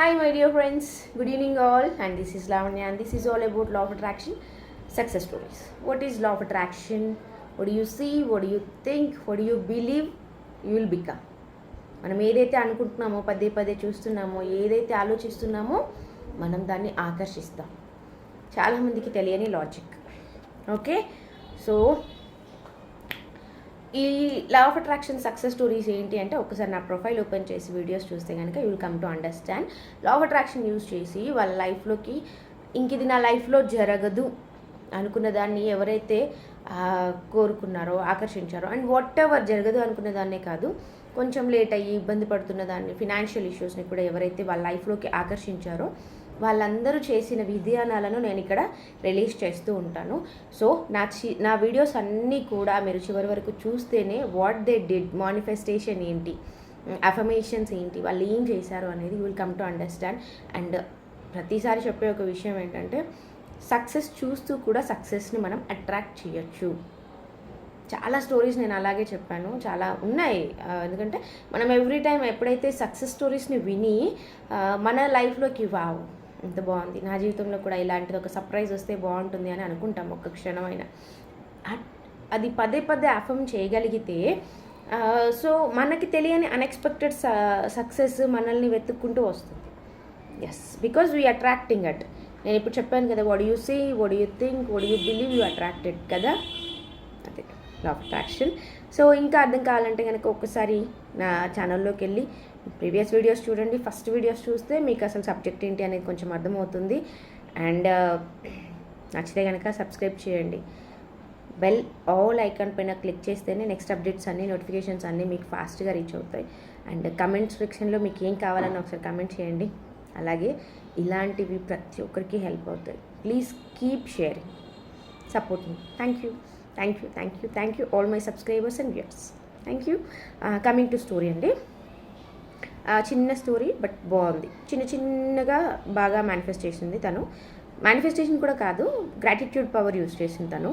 Hi, my dear friends. Good evening, all. And this is Lavanya, and this is all about law of attraction success stories. What is law of attraction? What do you see? What do you think? What do you believe? You will become. మనం ఏదైతే అనుకుంటున్నామో పదే పదే చూస్తున్నామో ఏదైతే ఆలోచిస్తున్నామో మనం దాన్ని ఆకర్షిస్తాం. చాలామందికి తెలియని లాజిక్. ఓకే, సో ఈ లా ఆఫ్ అట్రాక్షన్ సక్సెస్ స్టోరీస్ ఏంటి అంటే ఒకసారి నా ప్రొఫైల్ ఓపెన్ చేసి వీడియోస్ చూస్తే కనుక you will come to understand. Law of attraction use చేసి వాళ్ళ లైఫ్లోకి ఇంక ఇది నా లైఫ్లో జరగదు అనుకున్న దాన్ని ఎవరైతే కోరుకున్నారో ఆకర్షించారో, అండ్ వాట్ ఎవర్ జరగదు అనుకున్న దాన్నే కాదు, కొంచెం లేట్ అయ్యి ఇబ్బంది పడుతున్న దాన్ని, ఫినాన్షియల్ ఇష్యూస్ని కూడా ఎవరైతే వాళ్ళ లైఫ్లోకి ఆకర్షించారో వాళ్ళందరూ చేసిన విధానాలను నేను ఇక్కడ రిలీజ్ చేస్తూ ఉంటాను. సో నా వీడియోస్ అన్నీ కూడా మీరు చివరి వరకు చూస్తేనే వాట్ దే డిడ్, మానిఫెస్టేషన్ ఏంటి, అఫర్మేషన్స్ ఏంటి, వాళ్ళు ఏం చేశారు అనేది you will come to understand. And ప్రతిసారి చెప్పే ఒక విషయం ఏంటంటే సక్సెస్ చూస్తూ కూడా సక్సెస్ని మనం అట్రాక్ట్ చేయొచ్చు. చాలా స్టోరీస్ నేను అలాగే చెప్పాను, చాలా ఉన్నాయి. ఎందుకంటే మనం ఎవ్రీ టైం ఎప్పుడైతే సక్సెస్ స్టోరీస్ని విని మన లైఫ్లోకి వావ్ ఎంత బాగుంది, నా జీవితంలో కూడా ఇలాంటిది ఒక సర్ప్రైజ్ వస్తే బాగుంటుంది అని అనుకుంటాం ఒక్క క్షణమైనా. అది పదే పదే అఫర్మ్ చేయగలిగితే సో మనకి తెలియని అన్ఎక్స్పెక్టెడ్ సక్సెస్ మనల్ని వెతుక్కుంటూ వస్తుంది. Yes, because we attracting at. నేను ఇప్పుడు చెప్పాను కదా, what you see, what you think, what you believe, you attracted కదా, అదే లా ఆఫ్ అట్రాక్షన్. సో ఇంకా అర్థం కావాలంటే కనుక ఒక్కసారి నా ఛానల్లోకి వెళ్ళి ప్రీవియస్ వీడియోస్ చూడండి. ఫస్ట్ వీడియోస్ చూస్తే మీకు అసలు సబ్జెక్ట్ ఏంటి అనేది కొంచెం అర్థమవుతుంది. అండ్ నచ్చితే కనుక సబ్స్క్రైబ్ చేయండి. బెల్ ఆల్ ఐకాన్ పైన క్లిక్ చేస్తేనే నెక్స్ట్ అప్డేట్స్ అన్నీ, నోటిఫికేషన్స్ అన్నీ మీకు ఫాస్ట్గా రీచ్ అవుతాయి. అండ్ కమెంట్ సెక్షన్లో మీకు ఏం కావాలని ఒకసారి కమెంట్ చేయండి. అలాగే ఇలాంటివి ప్రతి ఒక్కరికి హెల్ప్ అవుతాయి. Please keep sharing, support me. Thank you all my subscribers and viewers. Thank you. Coming to story అండి. చిన్న స్టోరీ బట్ బాగుంది. చిన్నగా బాగా మేనిఫెస్ట్ చేసింది తను. మేనిఫెస్టేషన్ కూడా కాదు, గ్రాటిట్యూడ్ పవర్ యూజ్ చేసింది తను.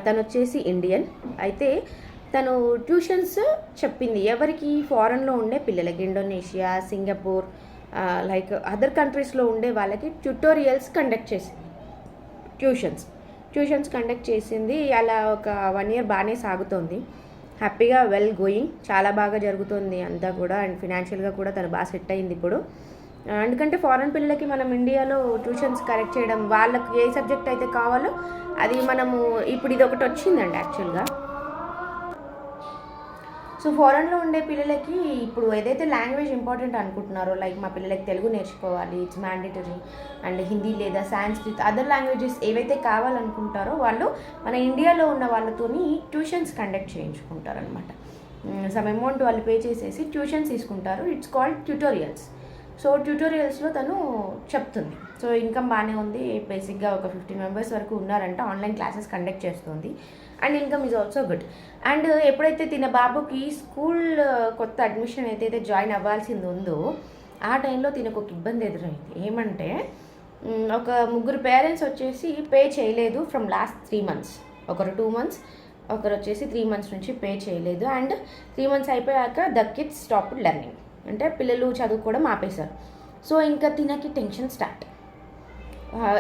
తను వచ్చేసి ఇండియన్. అయితే తను ట్యూషన్స్ చెప్పింది ఎవరికి, ఫారెన్లో ఉండే పిల్లలకి, ఇండోనేషియా, సింగపూర్, లైక్ అదర్ కంట్రీస్లో ఉండే వాళ్ళకి ట్యూటోరియల్స్ కండక్ట్ చేసింది. ట్యూషన్స్ కండక్ట్ చేసింది. అలా ఒక 1 year బాగానే సాగుతోంది. హ్యాపీగా వెల్ గోయింగ్, చాలా బాగా జరుగుతుంది అంతా కూడా. అండ్ ఫినాన్షియల్గా కూడా తను బాగా సెట్ అయింది ఇప్పుడు. ఎందుకంటే ఫారెన్ పిల్లలకి మనం ఇండియాలో ట్యూషన్స్ కరెక్ట్ చేయడం, వాళ్ళకి ఏ సబ్జెక్ట్ అయితే కావాలో అది మనము ఇప్పుడు ఇది ఒకటి వచ్చిందండి యాక్చువల్గా. సో ఫారెన్లో ఉండే పిల్లలకి ఇప్పుడు ఏదైతే లాంగ్వేజ్ ఇంపార్టెంట్ అనుకుంటున్నారో, లైక్ మా పిల్లలకి తెలుగు నేర్చుకోవాలి, ఇట్స్ మ్యాండేటరీ, అండ్ హిందీ లేదా సాంస్క్రిట్, అదర్ లాంగ్వేజెస్ ఏవైతే కావాలనుకుంటారో వాళ్ళు మన ఇండియాలో ఉన్న వాళ్ళతోని ట్యూషన్స్ కండక్ట్ చేయించుకుంటారనమాట. సమ్ అమౌంట్ వాళ్ళు పే చేసేసి ట్యూషన్స్ తీసుకుంటారు. It's called tutorials. సో ట్యూటోరియల్స్లో తను చెప్తుంది. సో ఇన్కమ్ బాగానే ఉంది. బేసిక్గా ఒక 15 members వరకు ఉన్నారంట. ఆన్లైన్ క్లాసెస్ కండక్ట్ చేస్తుంది. And income is also good. And ఎప్పుడైతే తిన బాబుకి స్కూల్ కొత్త అడ్మిషన్ ఏదైతే జాయిన్ అవ్వాల్సింది ఉందో ఆ టైంలో తినకు ఒక ఇబ్బంది ఎదురైంది. ఏమంటే ఒక 3 పేరెంట్స్ వచ్చేసి పే చేయలేదు ఫ్రమ్ లాస్ట్ 3 months. ఒకరు 2 months, ఒకరు వచ్చేసి 3 months నుంచి పే చేయలేదు. అండ్ 3 months అయిపోయాక ద కిడ్స్ స్టాప్డ్ లెర్నింగ్, అంటే పిల్లలు చదువుకోవడం ఆపేశారు. సో ఇంకా తినకి టెన్షన్ స్టార్ట్.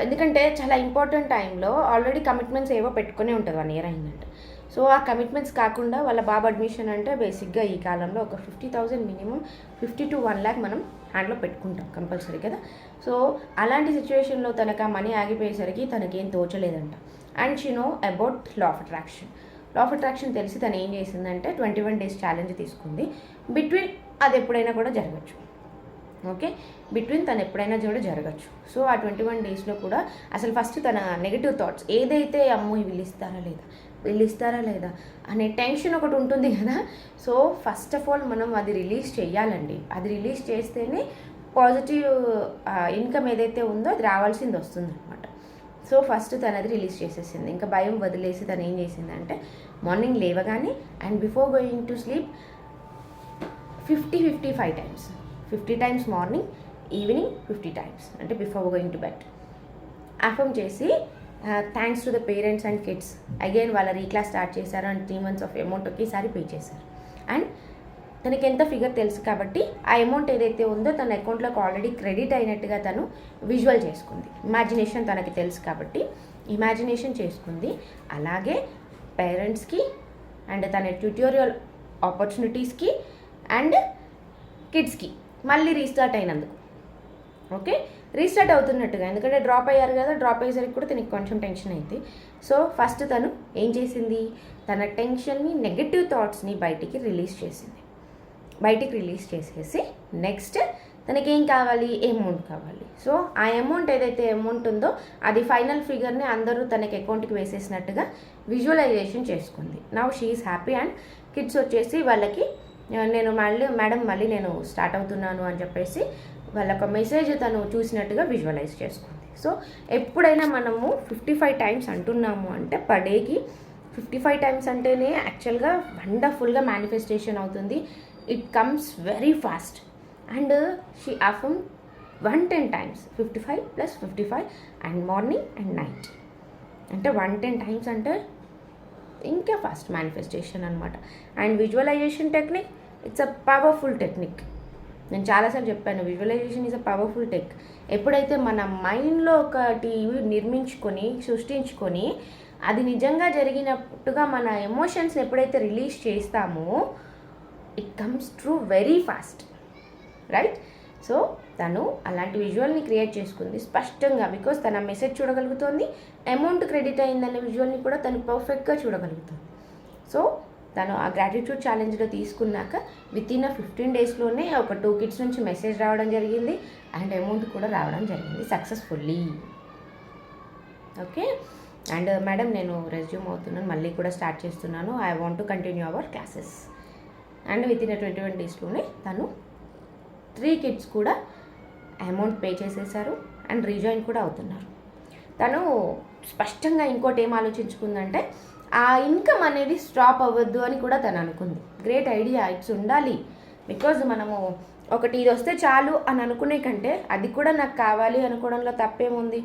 ఎందుకంటే చాలా ఇంపార్టెంట్ టైంలో ఆల్రెడీ కమిట్మెంట్స్ ఏవో పెట్టుకునే ఉంటుంది 1 year అయిందంటే. సో ఆ కమిట్మెంట్స్ కాకుండా వాళ్ళ బాబు అడ్మిషన్ అంటే బేసిక్గా ఈ కాలంలో ఒక 50,000 మినిమం, 50 to 1 lakh మనం హ్యాండ్లో పెట్టుకుంటాం కంపల్సరీ కదా. సో అలాంటి సిచ్యువేషన్లో తనకు ఆ మనీ ఆగిపోయేసరికి తనకేం తోచలేదంట. And she know about law of attraction తెలిసి తను ఏం చేసిందంటే 21 days ఛాలెంజ్ తీసుకుంది. బిట్వీన్ అది ఎప్పుడైనా కూడా జరగచ్చు. ఓకే, బిట్వీన్ తను ఎప్పుడైనా కూడా జరగచ్చు. సో ఆ 21 daysలో కూడా అసలు ఫస్ట్ తన నెగిటివ్ థాట్స్ ఏదైతే, అమ్మో వీళ్ళు ఇస్తారా లేదా అనే టెన్షన్ ఒకటి ఉంటుంది కదా. సో ఫస్ట్ ఆఫ్ ఆల్ మనం అది రిలీజ్ చేయాలండి. అది రిలీజ్ చేస్తేనే పాజిటివ్ ఇన్కమ్ ఏదైతే ఉందో అది రావాల్సింది వస్తుంది అనమాట. సో ఫస్ట్ తను అది రిలీజ్ చేసేసింది. ఇంకా భయం వదిలేసి తను ఏం చేసిందంటే మార్నింగ్ లేవగానే and before going to sleep 55 times, 50 times morning, evening 50 times, అంటే before going to bed affirm చేసి thanks to the parents and kids, again వాళ్ళ రీక్లాస్ స్టార్ట్ చేశారు. అండ్ 3 months ఆఫ్ అమౌంట్ ఒకేసారి పే చేశారు. అండ్ తనకి ఎంత ఫిగర్ తెలుసు కాబట్టి ఆ అమౌంట్ ఏదైతే ఉందో తన అకౌంట్లోకి ఆల్రెడీ క్రెడిట్ అయినట్టుగా తను విజువల్ చేసుకుంది. ఇమాజినేషన్ తనకి తెలుసు కాబట్టి ఇమాజినేషన్ చేసుకుంది. అలాగే పేరెంట్స్కి అండ్ తన ట్యూటోరియల్ ఆపర్చునిటీస్కి అండ్ కిడ్స్కి మళ్ళీ రీస్టార్ట్ అయినందుకు. ఓకే, రీస్టార్ట్ అవుతున్నట్టుగా, ఎందుకంటే డ్రాప్ అయ్యారు కదా, డ్రాప్ అయ్యేసరికి కూడా తనకి కొంచెం టెన్షన్ అయింది. సో ఫస్ట్ తను ఏం చేసింది, తన టెన్షన్ని, నెగటివ్ థాట్స్ని బయటికి రిలీజ్ చేసేసి నెక్స్ట్ తనకి ఏం కావాలి, అమౌంట్ కావాలి. సో ఆ అమౌంట్ ఏదైతే అమౌంట్ ఉందో అది ఫైనల్ ఫిగర్ని అందరూ తనకి అకౌంట్కి వేసేసినట్టుగా విజువలైజేషన్ చేసుకుంది. Now she is happy. And kids వచ్చేసి వాళ్ళకి నేను మేడం మళ్ళీ నేను స్టార్ట్ అవుతున్నాను అని చెప్పేసి వాళ్ళొక మెసేజ్ తను చూసినట్టుగా విజువలైజ్ చేసుకుంది. సో ఎప్పుడైనా మనము 55 టైమ్స్ అంటున్నాము అంటే పర్ డేకి 55 టైమ్స్ అంటేనే యాక్చువల్గా వండర్ఫుల్గా మేనిఫెస్టేషన్ అవుతుంది. It comes very fast. And she affirm 110 times, 55 + 55 and morning and night. అంటే 110 టైమ్స్ అంటే ఇంకా ఫాస్ట్ మేనిఫెస్టేషన్ అనమాట. And visualization technique, it's a powerful technique. నేను చాలాసార్లు చెప్పాను, visualization is a powerful tech. ఎప్పుడైతే మన మైండ్లో ఒకటి సృష్టించుకొని అది నిజంగా జరిగినట్టుగా మన ఎమోషన్స్ ఎప్పుడైతే రిలీజ్ చేస్తామో it comes true very fast, right? So తను అలాంటి విజువల్ని క్రియేట్ చేసుకుంది స్పష్టంగా, బికాస్ తన మెసేజ్ చూడగలుగుతుంది, అమౌంట్ క్రెడిట్ అయిందనే విజువల్ని కూడా తను పర్ఫెక్ట్గా చూడగలుగుతుంది. సో తను ఆ గ్రాటిట్యూడ్ ఛాలెంజ్లో తీసుకున్నాక వితిన్ 15 డేస్లోనే ఒక 2 కిడ్స్ నుంచి మెసేజ్ రావడం జరిగింది అండ్ అమౌంట్ కూడా రావడం జరిగింది సక్సెస్ఫుల్లీ. ఓకే, అండ్ మేడం నేను రెజ్యూమ్ అవుతున్నాను, మళ్ళీ కూడా స్టార్ట్ చేస్తున్నాను, I want to continue our classes. And within 21 డేస్లోనే తను 3 కిడ్స్ కూడా అమౌంట్ పే చేసేసారు అండ్ రీజాయిన్ కూడా అవుతున్నారు. తను స్పష్టంగా ఇంకోటి ఏం ఆలోచించుకుందంటే ఆ ఇన్కమ్ అనేది స్టాప్ అవ్వద్దు అని కూడా తను అనుకుంది. గ్రేట్ ఐడియా, ఇట్స్ ఉండాలి. బికాజ్ మనము ఒకటి ఇది వస్తే చాలు అని అనుకునే కంటే అది కూడా నాకు కావాలి అనుకోవడంలో తప్పేముంది?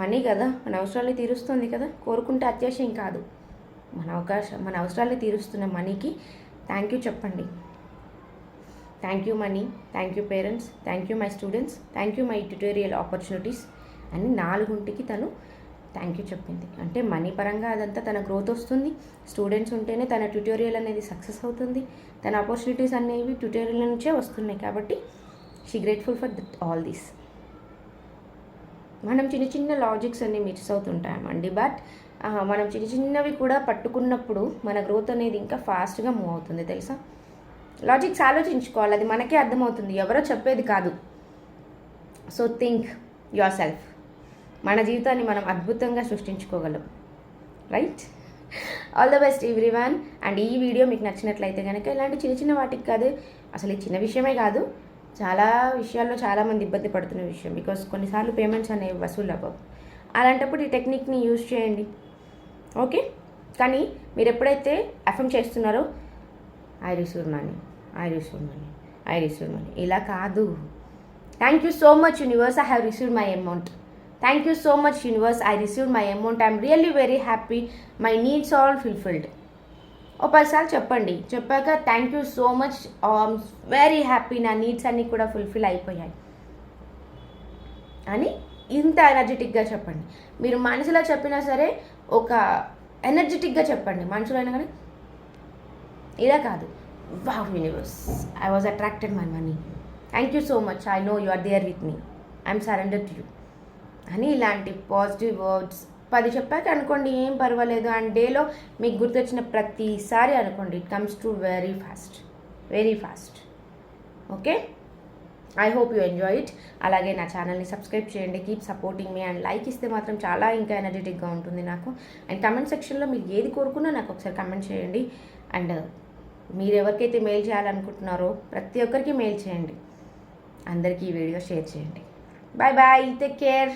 మనీ కదా, మన అవసరాన్ని తీరుస్తుంది కదా, కోరుకుంటే అత్యాశయం కాదు. మన అవసరాన్ని తీరుస్తున్న మనీకి థ్యాంక్ యూ చెప్పండి. Thank you money, thank you parents, thank you my students, thank you my tutorial opportunities అని 4 తను థ్యాంక్ యూ చెప్పింది. అంటే మనీ పరంగా అదంతా తన గ్రోత్ వస్తుంది, స్టూడెంట్స్ ఉంటేనే తన ట్యూటోరియల్ అనేది సక్సెస్ అవుతుంది, తన ఆపర్చునిటీస్ అనేవి ట్యూటోరియల్ నుంచే వస్తున్నాయి. కాబట్టి she grateful for all these. మనం చిన్న లాజిక్స్ అన్నీ మిస్ అవుతుంటామండి, బట్ మనం చిన్నవి కూడా పట్టుకున్నప్పుడు మన గ్రోత్ అనేది ఇంకా ఫాస్ట్గా మూవ్ అవుతుంది తెలుసా. లాజిక్స్ ఆలోచించుకోవాలి, అది మనకే అర్థమవుతుంది, ఎవరో చెప్పేది కాదు. So think yourself. మన జీవితాన్ని మనం అద్భుతంగా సృష్టించుకోగలం, right? All the best everyone. And ఈ వీడియో మీకు నచ్చినట్లయితే కనుక ఇలాంటి చిన్న వాటికి కాదు, అసలు ఈ చిన్న విషయమే కాదు, చాలా విషయాల్లో చాలామంది ఇబ్బంది పడుతున్న విషయం, బికాస్ కొన్నిసార్లు పేమెంట్స్ అనేవి వసూలు అవ్వవు. అలాంటప్పుడు ఈ టెక్నిక్ని యూజ్ చేయండి, ఓకే? కానీ మీరు ఎప్పుడైతే అఫర్మ్ చేస్తున్నారో I receive money, I receive money, I receive money, ఇలా కాదు. Thank you so much universe, I have received my amount. Thank you so much universe, I received my amount, I am really very happy, my needs are all fulfilled. ఓ 10 సార్లు చెప్పండి, చెప్పాక thank you so much, I'm very happy, నా needs అన్నీ కూడా fulfil అయిపోయాయి అని ఇంత ఎనర్జెటిక్గా చెప్పండి. మీరు మనసులో చెప్పినా సరే ఒక ఎనర్జెటిక్గా చెప్పండి, మనసులో అయినా కానీ ఇలా కాదు. Wow universe, I was attracted my money, thank you so much, I know you are there with me, I'm surrender to you అని ఇలాంటి పాజిటివ్ వర్డ్స్ 10 చెప్పాక అనుకోండి, ఏం పర్వాలేదు. అండ్ డేలో మీకు గుర్తొచ్చిన ప్రతిసారి అనుకోండి, it comes to very fast. Okay, I hope you enjoy it. అలాగే నా ఛానల్ని సబ్స్క్రైబ్ చేయండి, keep supporting me. And like ఇస్తే మాత్రం చాలా ఇంకా ఎనర్జెటిక్గా ఉంటుంది నాకు. అండ్ కమెంట్ సెక్షన్లో మీరు ఏది కోరుకున్నా నాకు ఒకసారి కమెంట్ చేయండి. అండ్ మీరు ఎవరికైతే మెయిల్ చేయాలనుకుంటున్నారో ప్రతి ఒక్కరికి మెయిల్ చేయండి, అందరికీ ఈ వీడియో షేర్ చేయండి. Bye bye, take care.